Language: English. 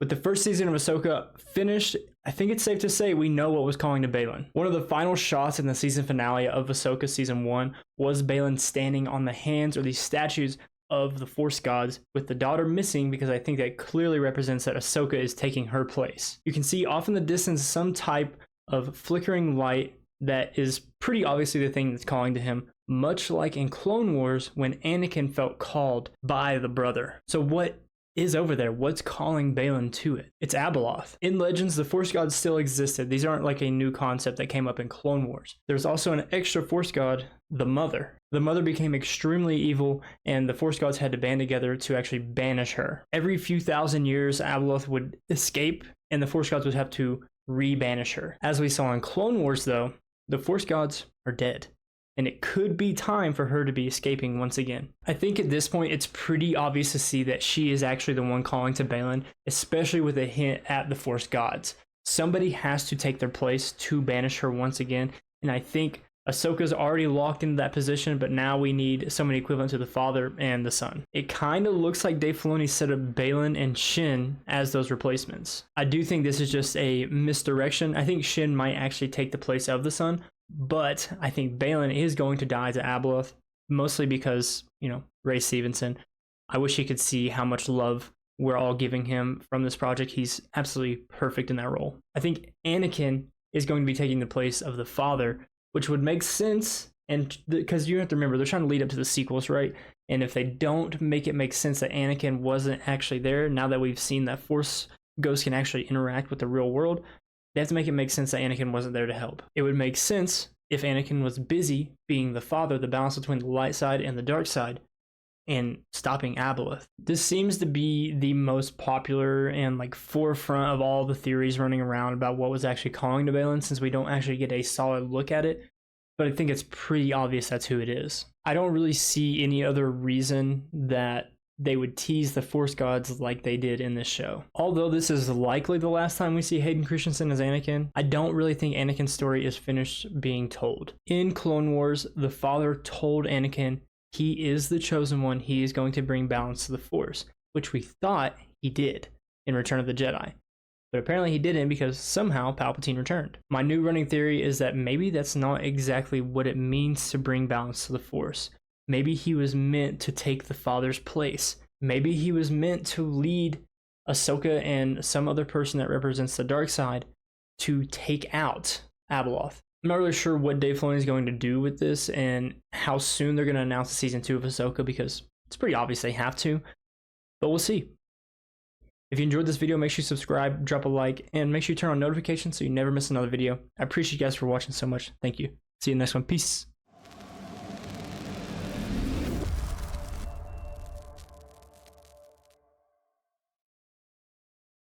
With the first season of Ahsoka finished, I think it's safe to say we know what was calling to Baylan. One of the final shots in the season finale of Ahsoka Season 1 was Baylan standing on the hands or these statues of the Force gods with the daughter missing, because I think that clearly represents that Ahsoka is taking her place. You can see off in the distance some type of flickering light that is pretty obviously the thing that's calling to him, much like in Clone Wars when Anakin felt called by the brother. So what is over there? What's calling Baylan to it? It's Abeloth. In Legends, the Force gods still existed. These aren't like a new concept that came up in Clone Wars. There's also an extra Force god, the Mother. The Mother became extremely evil, and the Force gods had to band together to actually banish her. Every few thousand years, Abeloth would escape, and the Force gods would have to re-banish her. As we saw in Clone Wars, though, the Force gods are dead, and it could be time for her to be escaping once again. I think at this point, it's pretty obvious to see that she is actually the one calling to Baylan, especially with a hint at the Force gods. Somebody has to take their place to banish her once again, and I think Ahsoka's already locked into that position, but now we need somebody equivalent to the Father and the Son. It kind of looks like Dave Filoni set up Baylan and Shin as those replacements. I do think this is just a misdirection. I think Shin might actually take the place of the Son, but I think Baylan is going to die to Abeloth, mostly because, you know, Ray Stevenson. I wish he could see how much love we're all giving him from this project. He's absolutely perfect in that role. I think Anakin is going to be taking the place of the Father, which would make sense, and because you have to remember, they're trying to lead up to the sequels, right? And if they don't make it make sense that Anakin wasn't actually there, now that we've seen that Force ghosts can actually interact with the real world, they have to make it make sense that Anakin wasn't there to help. It would make sense if Anakin was busy being the Father, the balance between the light side and the dark side, and stopping Abeloth. This seems to be the most popular and like forefront of all the theories running around about what was actually calling to Baylan, since we don't actually get a solid look at it. But I think it's pretty obvious that's who it is. I don't really see any other reason that they would tease the Force gods like they did in this show. Although this is likely the last time we see Hayden Christensen as Anakin, I don't really think Anakin's story is finished being told. In Clone Wars, the Father told Anakin he is the chosen one, he is going to bring balance to the Force, which we thought he did in Return of the Jedi. But apparently he didn't, because somehow Palpatine returned. My new running theory is that maybe that's not exactly what it means to bring balance to the Force. Maybe he was meant to take the Father's place. Maybe he was meant to lead Ahsoka and some other person that represents the dark side to take out Abeloth. I'm not really sure what Dave Filoni is going to do with this and how soon they're going to announce the season 2 of Ahsoka, because it's pretty obvious they have to, but we'll see. If you enjoyed this video, make sure you subscribe, drop a like, and make sure you turn on notifications so you never miss another video. I appreciate you guys for watching so much. Thank you. See you in the next one. Peace.